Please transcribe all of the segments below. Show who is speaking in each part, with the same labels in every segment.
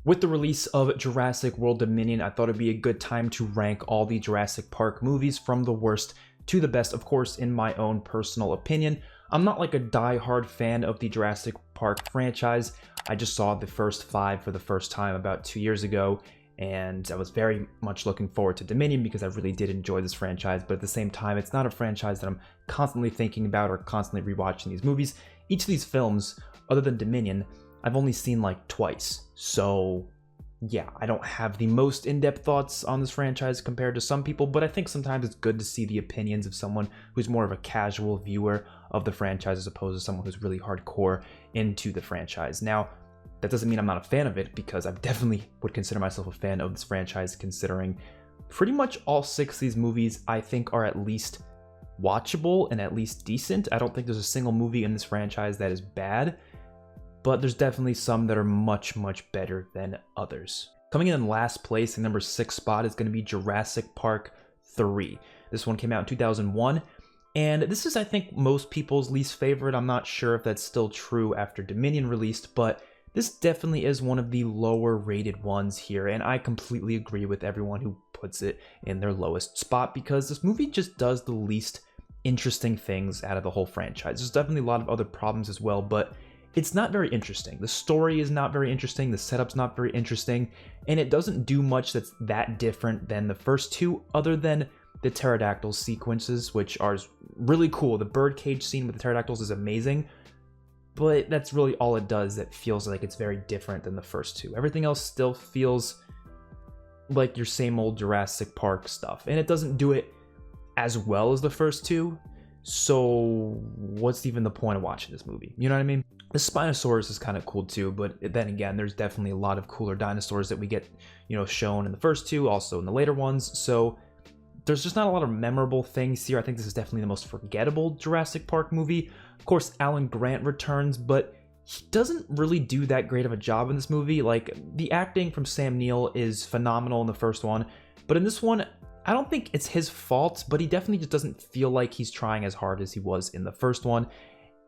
Speaker 1: With the release of Jurassic World Dominion, I thought it'd be a good time to rank all the Jurassic Park movies from the worst to the best, of course, in my own personal opinion. I'm not like a die-hard fan of the Jurassic Park franchise. I just saw the first 5 for the first time about 2 years ago, and I was very much looking forward to Dominion because I really did enjoy this franchise, but at the same time, it's not a franchise that I'm constantly thinking about or constantly rewatching these movies. Each of these films, other than Dominion, I've only seen like twice, so yeah, I don't have the most in-depth thoughts on this franchise compared to some people, but I think sometimes it's good to see the opinions of someone who's more of a casual viewer of the franchise as opposed to someone who's really hardcore into the franchise. Now, that doesn't mean I'm not a fan of it, because I definitely would consider myself a fan of this franchise, considering pretty much all 6 of these movies I think are at least watchable and at least decent. I don't think there's a single movie in this franchise that is bad, but there's definitely some that are much, much better than others. Coming in last place, the number 6 spot is going to be Jurassic Park III. This one came out in 2001, and this is, I think, most people's least favorite. I'm not sure if that's still true after Dominion released, but this definitely is one of the lower rated ones here, and I completely agree with everyone who puts it in their lowest spot, because this movie just does the least interesting things out of the whole franchise. There's definitely a lot of other problems as well, but it's not very interesting. The story is not very interesting, the setup's not very interesting, and it doesn't do much that's that different than the first 2, other than the pterodactyl sequences, which are really cool. The birdcage scene with the pterodactyls is amazing, but that's really all it does that feels like it's very different than the first 2. Everything else still feels like your same old Jurassic Park stuff, and it doesn't do it as well as the first 2, so what's even the point of watching this movie? You know what I mean? The Spinosaurus is kind of cool too, but then again, there's definitely a lot of cooler dinosaurs that we get, shown in the first 2, also in the later ones, so there's just not a lot of memorable things here. I think this is definitely the most forgettable Jurassic Park movie. Of course, Alan Grant returns, but he doesn't really do that great of a job in this movie. Like, the acting from Sam Neill is phenomenal in the first one, but in this one, I don't think it's his fault, but he definitely just doesn't feel like he's trying as hard as he was in the first one.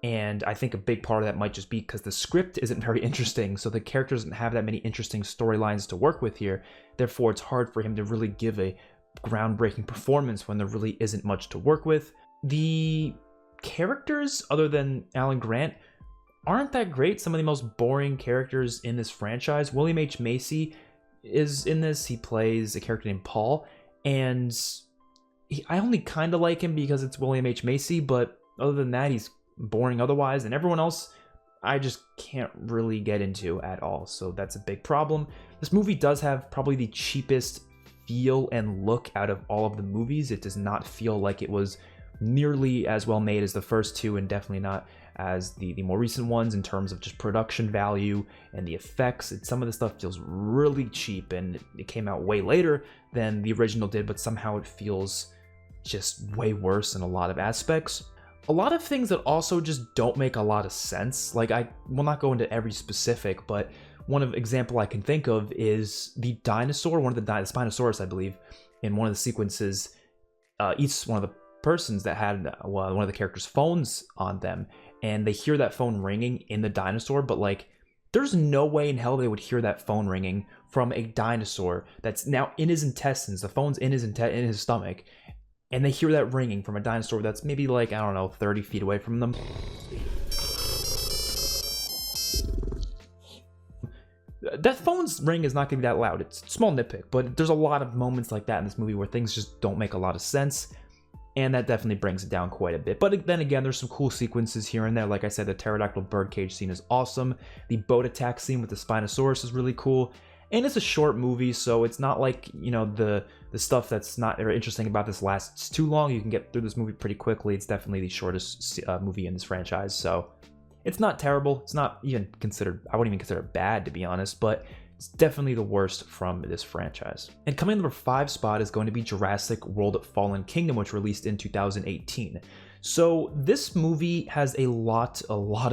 Speaker 1: And I think a big part of that might just be because the script isn't very interesting, so the character doesn't have that many interesting storylines to work with here. Therefore, it's hard for him to really give a groundbreaking performance when there really isn't much to work with. The characters, other than Alan Grant, aren't that great. Some of the most boring characters in this franchise. William H. Macy is in this. He plays a character named Paul, and I only kind of like him because it's William H. Macy, but other than that, he's boring otherwise, and everyone else I just can't really get into at all, so that's a big problem. This movie does have probably the cheapest feel and look out of all of the movies. It does not feel like it was nearly as well made as the first 2, and definitely not as the more recent ones in terms of just production value and the effects. Some of the stuff feels really cheap, and it came out way later than the original did, but somehow it feels just way worse in a lot of aspects. A lot of things that also just don't make a lot of sense. Like, I will not go into every specific, but one example I can think of is the dinosaur, the Spinosaurus, I believe, in one of the sequences, each one of the persons that had one of the characters' phones on them, and they hear that phone ringing in the dinosaur, but like, there's no way in hell they would hear that phone ringing from a dinosaur that's now in his intestines. The phone's in his stomach, and they hear that ringing from a dinosaur that's maybe like, I don't know, 30 feet away from them. That phone's ring is not going to be that loud. It's a small nitpick, but there's a lot of moments like that in this movie where things just don't make a lot of sense, and that definitely brings it down quite a bit. But then again, there's some cool sequences here and there. Like I said, the pterodactyl birdcage scene is awesome. The boat attack scene with the Spinosaurus is really cool. And it's a short movie, so it's not like, the stuff that's not very interesting about this lasts too long. You can get through this movie pretty quickly. It's definitely the shortest movie in this franchise, so it's not terrible. It's not even considered, I wouldn't even consider it bad, to be honest, but it's definitely the worst from this franchise. And coming in number 5 spot is going to be Jurassic World Fallen Kingdom, which released in 2018. So this movie has a lot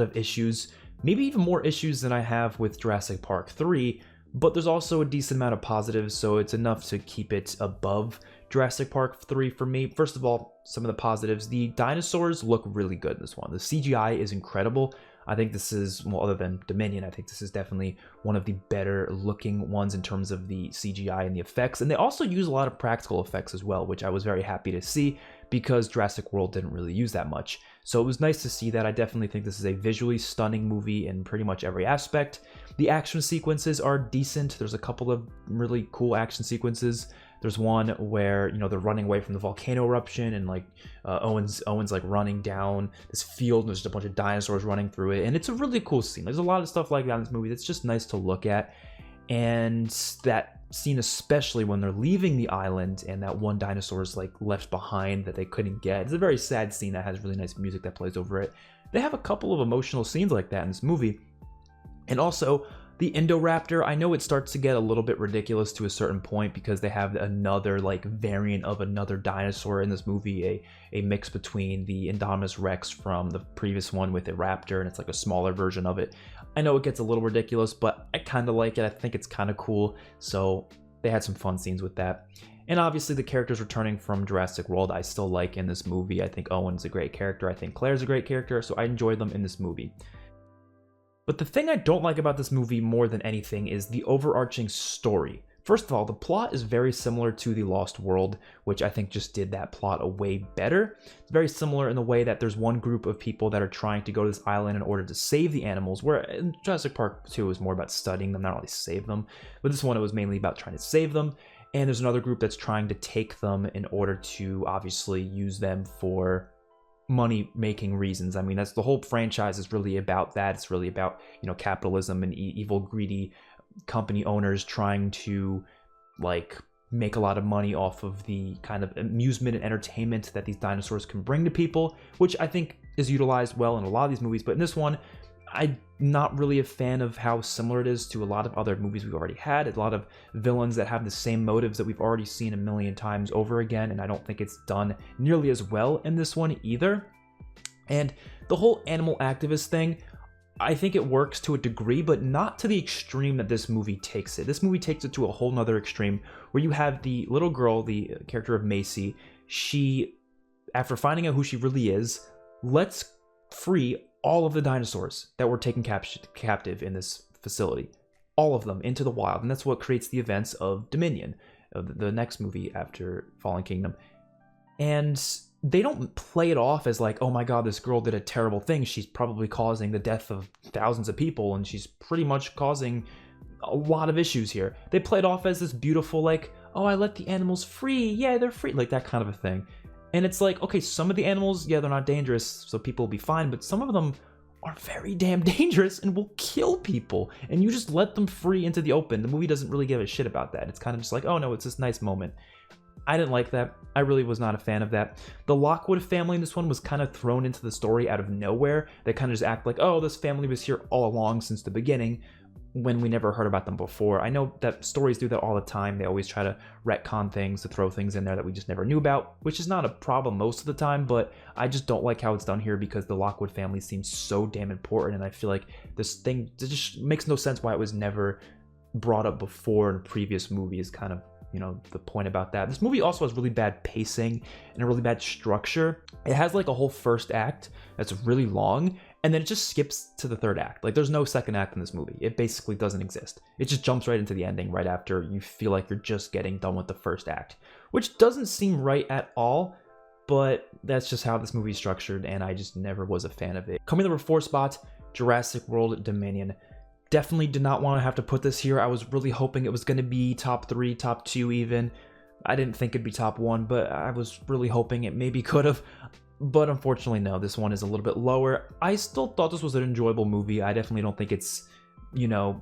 Speaker 1: of issues, maybe even more issues than I have with Jurassic Park 3, but there's also a decent amount of positives, so it's enough to keep it above Jurassic Park 3 for me. First of all, some of the positives. The dinosaurs look really good in this one. The CGI is incredible. I think this is, well, other than Dominion, I think this is definitely one of the better looking ones in terms of the CGI and the effects. And they also use a lot of practical effects as well, which I was very happy to see because Jurassic World didn't really use that much. So it was nice to see that. I definitely think this is a visually stunning movie in pretty much every aspect. The action sequences are decent. There's a couple of really cool action sequences. There's one where, you know, they're running away from the volcano eruption, and like Owen's like running down this field and there's just a bunch of dinosaurs running through it, and it's a really cool scene. There's a lot of stuff like that in this movie that's just nice to look at. And that scene, especially when they're leaving the island and that one dinosaur is like left behind that they couldn't get, it's a very sad scene that has really nice music that plays over it. They have a couple of emotional scenes like that in this movie. And also the Indoraptor, I know it starts to get a little bit ridiculous to a certain point because they have another like variant of another dinosaur in this movie, a mix between the Indominus Rex from the previous one with a raptor, and it's like a smaller version of it. I know it gets a little ridiculous, but I kind of like it. I think it's kind of cool. So they had some fun scenes with that. And obviously the characters returning from Jurassic World I still like in this movie. I think Owen's a great character. I think Claire's a great character, so I enjoyed them in this movie. But the thing I don't like about this movie more than anything is the overarching story. First of all, the plot is very similar to The Lost World, which I think just did that plot a way better. It's very similar in the way that there's one group of people that are trying to go to this island in order to save the animals, where in Jurassic Park 2 was more about studying them, not really save them. But this one, it was mainly about trying to save them. And there's another group that's trying to take them in order to obviously use them for money-making reasons. I mean, that's the whole franchise is really about that. It's really about, you know, capitalism and evil, greedy company owners trying to like make a lot of money off of the kind of amusement and entertainment that these dinosaurs can bring to people, which I think is utilized well in a lot of these movies. But in this one, I'm not really a fan of how similar it is to a lot of other movies we've already had. A lot of villains that have the same motives that we've already seen a million times over again, and I don't think it's done nearly as well in this one either. And the whole animal activist thing, I think it works to a degree, but not to the extreme that this movie takes it. This movie takes it to a whole nother extreme, where you have the little girl, the character of Macy, she, after finding out who she really is, lets free all of the dinosaurs that were taken captive in this facility. All of them into the wild. And that's what creates the events of Dominion, of the next movie after Fallen Kingdom. And they don't play it off as like, oh my god, this girl did a terrible thing. She's probably causing the death of thousands of people, and she's pretty much causing a lot of issues here. They play it off as this beautiful, like, oh, I let the animals free. Yeah, they're free. Like that kind of a thing. And it's like, okay, some of the animals, yeah, they're not dangerous, so people will be fine, but some of them are very damn dangerous and will kill people, and you just let them free into the open. The movie doesn't really give a shit about that. It's kind of just like, oh no, it's this nice moment. I didn't like that. I really was not a fan of that. The Lockwood family in this one was kind of thrown into the story out of nowhere. They kind of just act like, oh, this family was here all along since the beginning, when we never heard about them before. I know that stories do that all the time. They always try to retcon things, to throw things in there that we just never knew about, which is not a problem most of the time, but I just don't like how it's done here because the Lockwood family seems so damn important, and I feel like this thing just makes no sense why it was never brought up before in a previous movie is kind of, you know, the point about that. This movie also has really bad pacing and a really bad structure. It has like a whole first act that's really long, and then it just skips to the third act. Like there's no second act in this movie. It basically doesn't exist. It just jumps right into the ending right after you feel like you're just getting done with the first act, which doesn't seem right at all, but that's just how this movie is structured, and I just never was a fan of it. Coming to number 4 spot, Jurassic World Dominion. Definitely did not want to have to put this here. I was really hoping it was going to be top 3, top 2 even. I didn't think it'd be top 1, but I was really hoping it maybe could have. But unfortunately, no, this one is a little bit lower. I still thought this was an enjoyable movie. I definitely don't think it's, you know,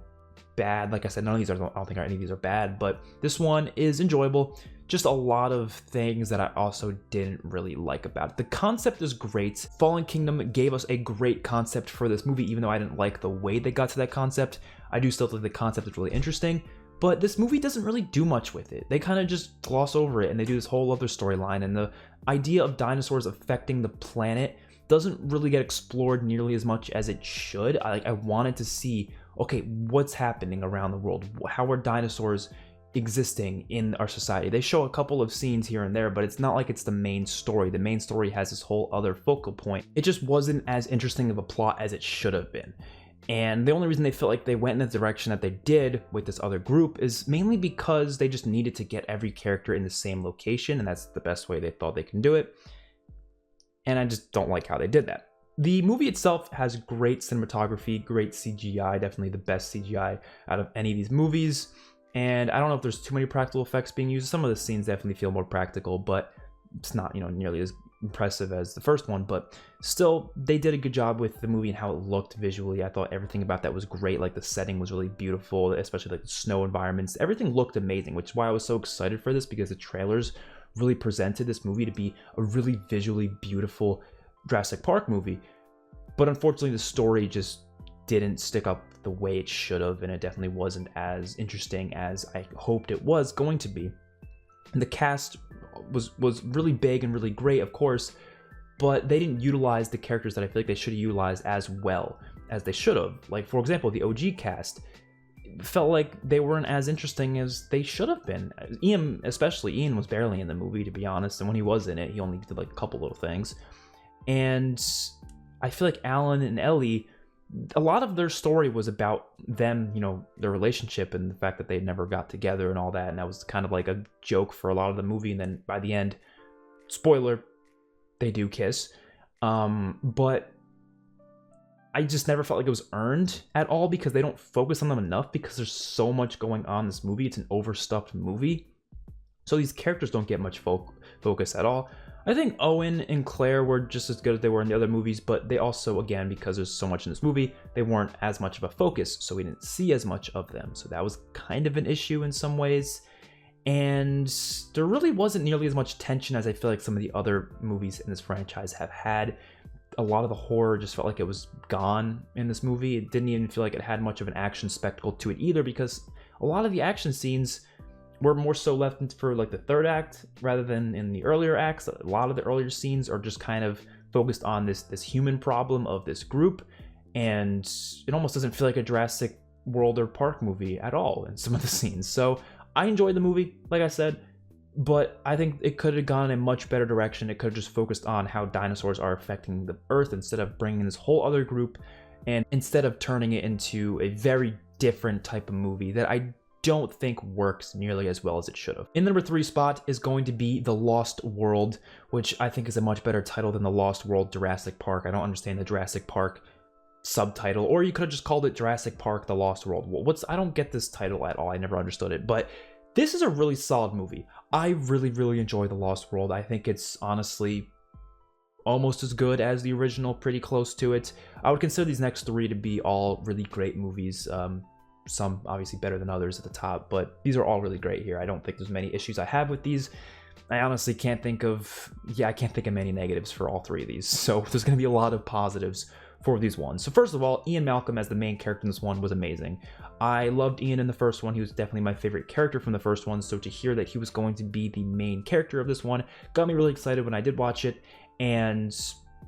Speaker 1: bad. Like I said, none of these are, I don't think any of these are bad, but this one is enjoyable. Just a lot of things that I also didn't really like about it. The concept is great. Fallen Kingdom gave us a great concept for this movie, even though I didn't like the way they got to that concept. I do still think the concept is really interesting, but this movie doesn't really do much with it. They kind of just gloss over it, and they do this whole other storyline, and the idea of dinosaurs affecting the planet doesn't really get explored nearly as much as it should. I wanted to see, okay, what's happening around the world? How are dinosaurs existing in our society. They show a couple of scenes here and there, but it's not like it's the main story. The main story has this whole other focal point. It just wasn't as interesting of a plot as it should have been. And the only reason they felt like they went in the direction that they did with this other group is mainly because they just needed to get every character in the same location, and that's the best way they thought they can do it. And I just don't like how they did that. The movie itself has great cinematography, great CGI, definitely the best CGI out of any of these movies. And I don't know if there's too many practical effects being used. Some of the scenes definitely feel more practical, but it's not, nearly as impressive as the first one. But still, they did a good job with the movie and how it looked visually. I thought everything about that was great. Like the setting was really beautiful, especially like the snow environments. Everything looked amazing, which is why I was so excited for this, because the trailers really presented this movie to be a really visually beautiful Jurassic Park movie. But unfortunately, the story just didn't stick up the way it should have, and it definitely wasn't as interesting as I hoped it was going to be. And the cast was really big and really great, of course, but they didn't utilize the characters that I feel like they should have utilized as well as they should have. Like, for example, the OG cast felt like they weren't as interesting as they should have been. Ian was barely in the movie, to be honest, and when he was in it, he only did like a couple little things. And I feel like Alan and Ellie, a lot of their story was about them, their relationship and the fact that they never got together and all that. And that was kind of like a joke for a lot of the movie. And then by the end, spoiler, they do kiss. But I just never felt like it was earned at all, because they don't focus on them enough, because there's so much going on in this movie. It's an overstuffed movie. So these characters don't get much focus at all. I think Owen and Claire were just as good as they were in the other movies, but they also, again, because there's so much in this movie, they weren't as much of a focus, so we didn't see as much of them. So that was kind of an issue in some ways. And there really wasn't nearly as much tension as I feel like some of the other movies in this franchise have had. A lot of the horror just felt like it was gone in this movie. It didn't even feel like it had much of an action spectacle to it either, because a lot of the action scenes were more so left for like the third act rather than in the earlier acts. A lot of the earlier scenes are just kind of focused on this human problem of this group, and it almost doesn't feel like a Jurassic World or Park movie at all in some of the scenes. So I enjoyed the movie, like I said, but I think it could have gone in a much better direction. It could have just focused on how dinosaurs are affecting the Earth instead of bringing this whole other group, and instead of turning it into a very different type of movie that I don't think works nearly as well as it should have. In the number 3 spot is going to be The Lost World, which I think is a much better title than The Lost World Jurassic Park. I don't understand the Jurassic Park subtitle, or you could have just called it Jurassic Park The Lost World. I don't get this title at all. I never understood it, but this is a really solid movie. I really, really enjoy The Lost World. I think it's honestly almost as good as the original, pretty close to it. I would consider these next 3 to be all really great movies. Some obviously better than others at the top, but these are all really great here. I don't think there's many issues I have with these. I honestly can't think of many negatives for all 3 of these. So there's going to be a lot of positives for these ones. So first of all, Ian Malcolm as the main character in this one was amazing. I loved Ian in the first one. He was definitely my favorite character from the first one. So to hear that he was going to be the main character of this one got me really excited when I did watch it. And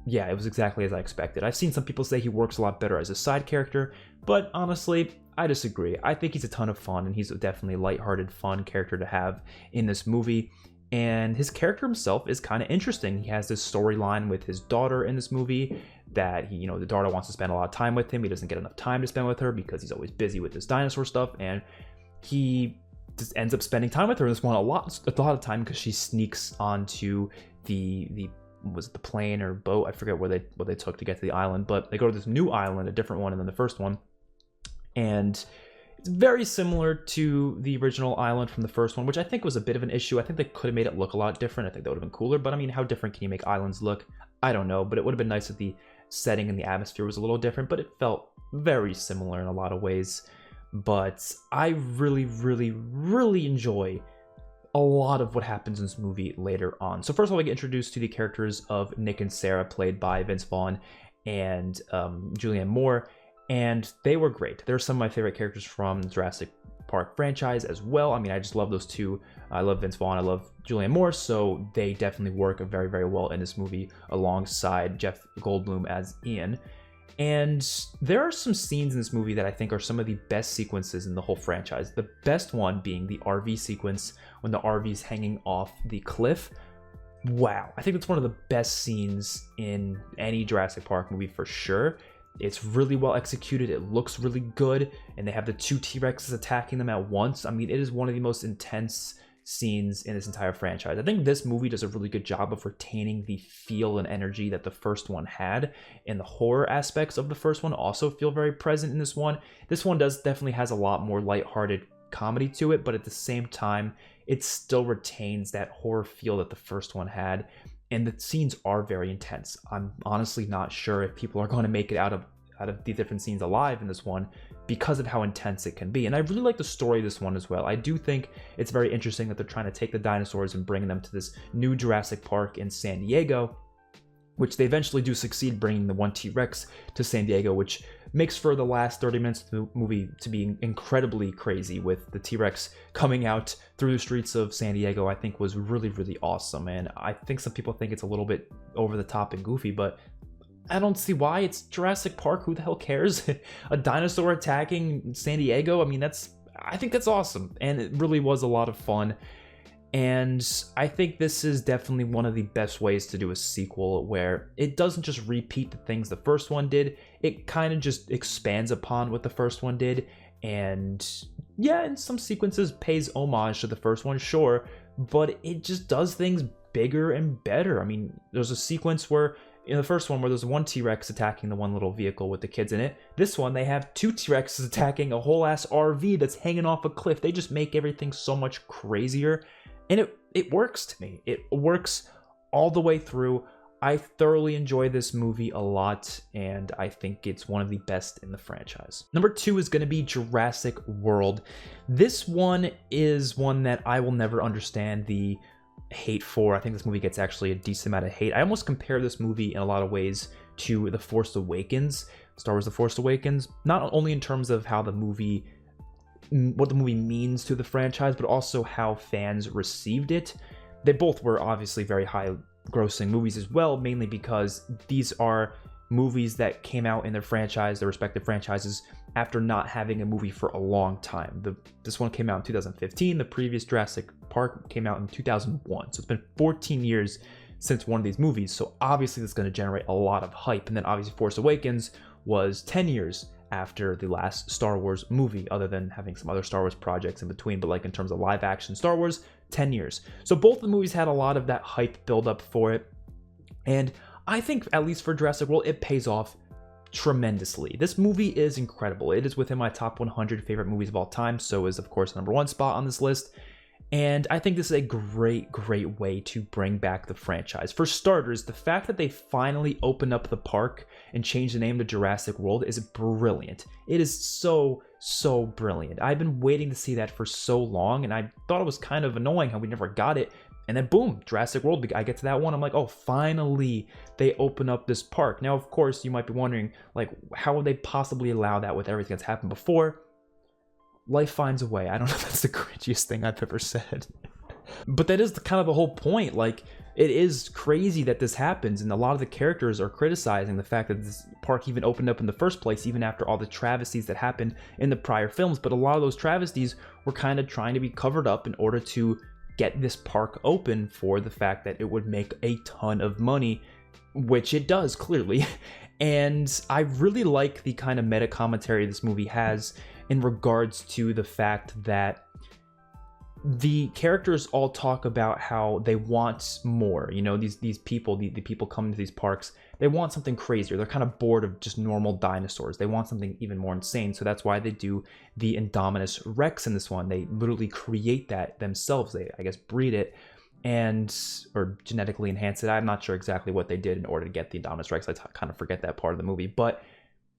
Speaker 1: yeah, it was exactly as I expected. I've seen some people say he works a lot better as a side character, but honestly, I disagree. I think he's a ton of fun, and he's definitely a lighthearted, fun character to have in this movie. And his character himself is kind of interesting. He has this storyline with his daughter in this movie that the daughter wants to spend a lot of time with him. He doesn't get enough time to spend with her because he's always busy with this dinosaur stuff, and he just ends up spending time with her in this one a lot of time, because she sneaks onto the was it the plane or boat? I forget what they took to get to the island, but they go to this new island, a different one than the first one. And it's very similar to the original island from the first one, which I think was a bit of an issue. I think they could have made it look a lot different. I think that would have been cooler. But I mean, how different can you make islands look? I don't know. But it would have been nice if the setting and the atmosphere was a little different. But it felt very similar in a lot of ways. But I really, really, really enjoy a lot of what happens in this movie later on. So first of all, we get introduced to the characters of Nick and Sarah, played by Vince Vaughn and Julianne Moore. And they were great. They're some of my favorite characters from the Jurassic Park franchise as well. I mean, I just love those two. I love Vince Vaughn. I love Julianne Moore. So they definitely work very, very well in this movie alongside Jeff Goldblum as Ian. And there are some scenes in this movie that I think are some of the best sequences in the whole franchise. The best one being the RV sequence when the RV is hanging off the cliff. Wow, I think that's one of the best scenes in any Jurassic Park movie for sure. It's really well executed, it looks really good, and they have the two T-Rexes attacking them at once. I mean, it is one of the most intense scenes in this entire franchise. I think this movie does a really good job of retaining the feel and energy that the first one had, and the horror aspects of the first one also feel very present in this one. This one definitely has a lot more lighthearted comedy to it, but at the same time, it still retains that horror feel that the first one had, and the scenes are very intense. I'm honestly not sure if people are going to make it out of the different scenes alive in this one because of how intense it can be. And I really like the story of this one as well. I do think it's very interesting that they're trying to take the dinosaurs and bring them to this new Jurassic Park in San Diego, which they eventually do succeed bringing the one T-Rex to San Diego, which makes for the last 30 minutes of the movie to be incredibly crazy, with the T-Rex coming out through the streets of San Diego. I think was really, really awesome. And I think some people think it's a little bit over the top and goofy, but I don't see why. It's Jurassic Park. Who the hell cares? A dinosaur attacking San Diego? I mean, I think that's awesome. And it really was a lot of fun. And I think this is definitely one of the best ways to do a sequel, where it doesn't just repeat the things the first one did. It kind of just expands upon what the first one did. And yeah, in some sequences pays homage to the first one, sure. But it just does things bigger and better. I mean, there's a sequence where in the first one where there's one T-Rex attacking the one little vehicle with the kids in it. This one, they have two T-Rexes attacking a whole ass RV that's hanging off a cliff. They just make everything so much crazier. And it works to me. It works all the way through. I thoroughly enjoy this movie a lot, and I think it's one of the best in the franchise. Number 2 is going to be Jurassic World. This one is one that I will never understand the hate for. I think this movie gets actually a decent amount of hate. I almost compare this movie in a lot of ways to The Force Awakens, Star Wars The Force Awakens, not only in terms of how what the movie means to the franchise, but also how fans received it. They both were obviously very high grossing movies as well, mainly because these are movies that came out in their respective franchises, after not having a movie for a long time. This one came out in 2015. The previous Jurassic Park came out in 2001. So it's been 14 years since one of these movies. So obviously that's going to generate a lot of hype. And then obviously Force Awakens was 10 years after the last Star Wars movie, other than having some other Star Wars projects in between. But like in terms of live action Star Wars, 10 years. So both the movies had a lot of that hype build up for it. And I think, at least for Jurassic World, it pays off tremendously. This movie is incredible. It is within my top 100 favorite movies of all time. So is, of course, the number 1 spot on this list. And I think this is a great, great way to bring back the franchise. For starters, the fact that they finally opened up the park and changed the name to Jurassic World is brilliant. It is so, so brilliant. I've been waiting to see that for so long, and I thought it was kind of annoying how we never got it. And then boom, Jurassic World, I get to that one, I'm like, oh, finally they open up this park. Now, of course, you might be wondering, like, how would they possibly allow that with everything that's happened before? Life finds a way. I don't know if that's the cringiest thing I've ever said. But that is kind of the whole point. Like, it is crazy that this happens, and a lot of the characters are criticizing the fact that this park even opened up in the first place, even after all the travesties that happened in the prior films. But a lot of those travesties were kind of trying to be covered up in order to get this park open, for the fact that it would make a ton of money, which it does, clearly. And I really like the kind of meta commentary this movie has in regards to the fact that the characters all talk about how they want more. You know, these people, the people coming to these parks, they want something crazier. They're kind of bored of just normal dinosaurs. They want something even more insane. So that's why they do the Indominus Rex in this one. They literally create that themselves. They, I guess, breed it or genetically enhance it. I'm not sure exactly what they did in order to get the Indominus Rex. I kind of forget that part of the movie, but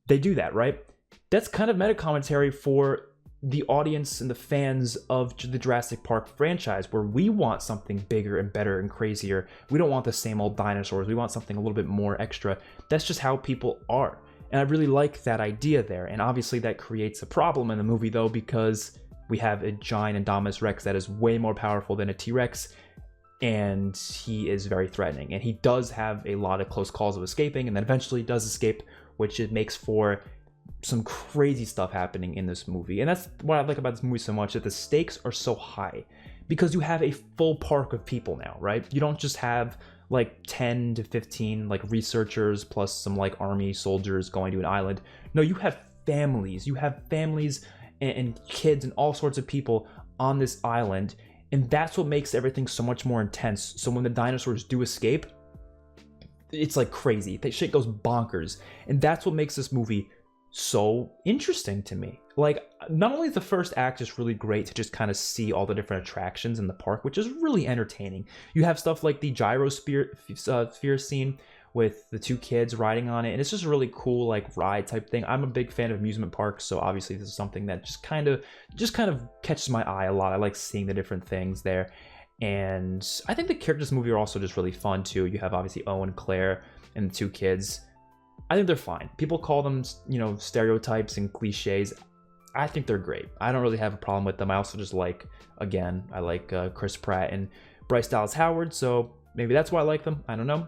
Speaker 1: they do that, right? That's kind of meta commentary for the audience and the fans of the Jurassic Park franchise, where we want something bigger and better and crazier. We don't want the same old dinosaurs. We want something a little bit more extra. That's just how people are. And I really like that idea there. And obviously that creates a problem in the movie, though, because we have a giant Indominus Rex that is way more powerful than a T-Rex, and he is very threatening. And he does have a lot of close calls of escaping, and then eventually does escape which it makes for some crazy stuff happening in this movie. And that's what I like about this movie so much, that the stakes are so high because you have a full park of people now, right? You don't just have like 10 to 15 like researchers plus some like army soldiers going to an island. No, you have families. You have families and kids and all sorts of people on this island, and that's what makes everything so much more intense. So when the dinosaurs do escape, it's like crazy. That shit goes bonkers, and that's what makes this movie so interesting to me. Like, not only is the first act just really great to just kind of see all the different attractions in the park, which is really entertaining. You have stuff like the gyrosphere scene with the two kids riding on it, and it's just a really cool like ride type thing. I'm a big fan of amusement parks, so obviously this is something that just kind of catches my eye a lot. I like seeing the different things there, and I think the characters in the movie are also just really fun too. You have obviously Owen, Claire, and the two kids. I think they're fine. People call them, you know, stereotypes and cliches. I think they're great. I don't really have a problem with them. I also just like, again, I like Chris Pratt and Bryce Dallas Howard, so maybe that's why I like them. I don't know.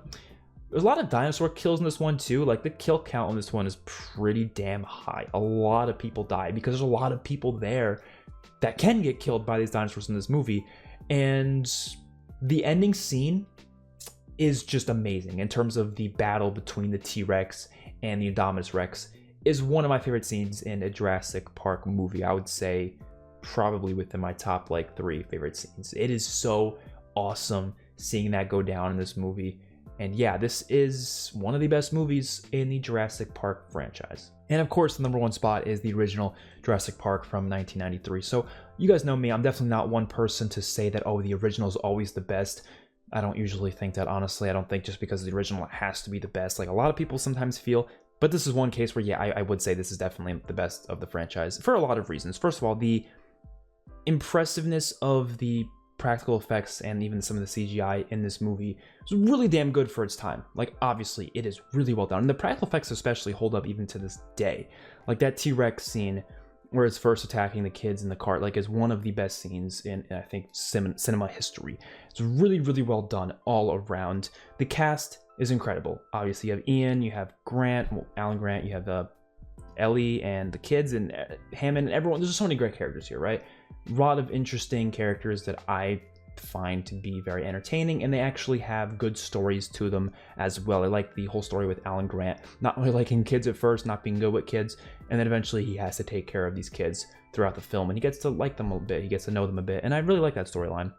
Speaker 1: There's a lot of dinosaur kills in this one too. Like, the kill count on this one is pretty damn high. A lot of people die because there's a lot of people there that can get killed by these dinosaurs in this movie. And the ending scene is just amazing in terms of the battle between the T-Rex and the Indominus Rex. Is one of my favorite scenes in a Jurassic Park movie. I would say probably within my top like 3 favorite scenes. It is so awesome seeing that go down in this movie. And yeah, this is one of the best movies in the Jurassic Park franchise. And of course, the number 1 spot is the original Jurassic Park from 1993. So you guys know me, I'm definitely not one person to say that, oh, the original is always the best. I don't usually think that, honestly. I don't think just because the original has to be the best, like a lot of people sometimes feel. But this is one case where, yeah, I would say this is definitely the best of the franchise for a lot of reasons. First of all, the impressiveness of the practical effects and even some of the CGI in this movie is really damn good for its time. Like, obviously, it is really well done. And the practical effects especially hold up even to this day. Like, that T-Rex scene where it's first attacking the kids in the cart, like, is one of the best scenes in I think, cinema history. It's really, really well done all around. The cast is incredible. Obviously, you have Ian, you have Grant, well, Alan Grant, you have Ellie and the kids and Hammond and everyone. There's just so many great characters here, right? A lot of interesting characters that I find to be very entertaining, and they actually have good stories to them as well. I like the whole story with Alan Grant not really liking kids at first, not being good with kids, and then eventually he has to take care of these kids throughout the film, and he gets to like them a bit, he gets to know them a bit, and I really like that storyline.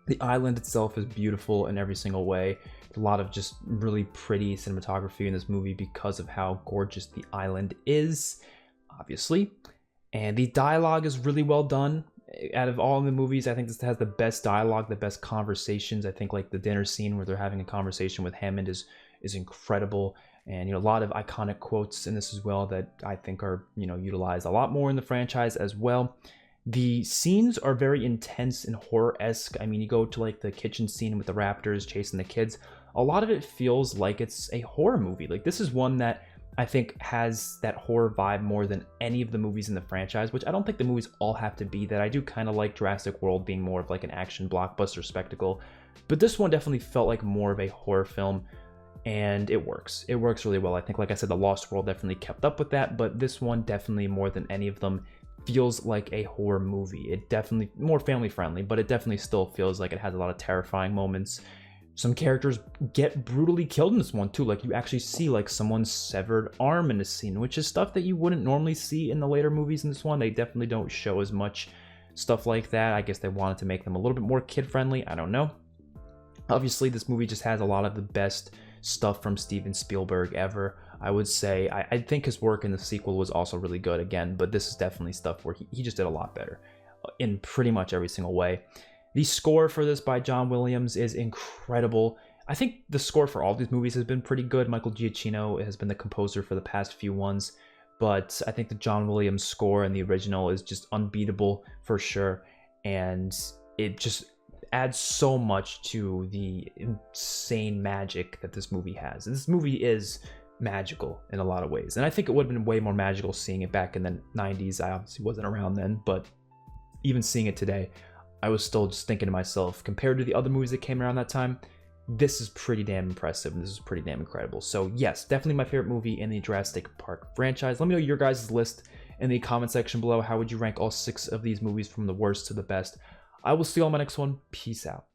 Speaker 1: The island itself is beautiful in every single way. A lot of just really pretty cinematography in this movie because of how gorgeous the island is, obviously. And the dialogue is really well done. Out of all the movies, I think this has the best dialogue, the best conversations. I think like the dinner scene where they're having a conversation with Hammond is incredible. And, you know, a lot of iconic quotes in this as well that I think are, you know, utilized a lot more in the franchise as well. The scenes are very intense and horror-esque. I mean, you go to like the kitchen scene with the raptors chasing the kids. A lot of it feels like it's a horror movie. Like, this is one that I think has that horror vibe more than any of the movies in the franchise, which I don't think the movies all have to be that. I do kind of like Jurassic World being more of like an action blockbuster spectacle, but this one definitely felt like more of a horror film, and it works. It works really well. I think, like I said, The Lost World definitely kept up with that, but this one definitely more than any of them feels like a horror movie. It definitely more family friendly, but it definitely still feels like it has a lot of terrifying moments. Some characters get brutally killed in this one too. Like, you actually see like someone's severed arm in this scene, which is stuff that you wouldn't normally see in the later movies in this one. They definitely don't show as much stuff like that. I guess they wanted to make them a little bit more kid friendly. I don't know. Obviously, this movie just has a lot of the best stuff from Steven Spielberg ever. I would say, I think his work in the sequel was also really good again, but this is definitely stuff where he just did a lot better in pretty much every single way. The score for this by John Williams is incredible. I think the score for all these movies has been pretty good. Michael Giacchino has been the composer for the past few ones, but I think the John Williams score in the original is just unbeatable for sure, and it just adds so much to the insane magic that this movie has. This movie is magical in a lot of ways, and I think it would have been way more magical seeing it back in the 90s. I obviously wasn't around then, but even seeing it today, I was still just thinking to myself, compared to the other movies that came around that time, this is pretty damn impressive and this is pretty damn incredible. So yes, definitely my favorite movie in the Jurassic Park franchise. Let me know your guys' list in the comment section below. How would you rank all 6 of these movies from the worst to the best? I will see you on my next one. Peace out.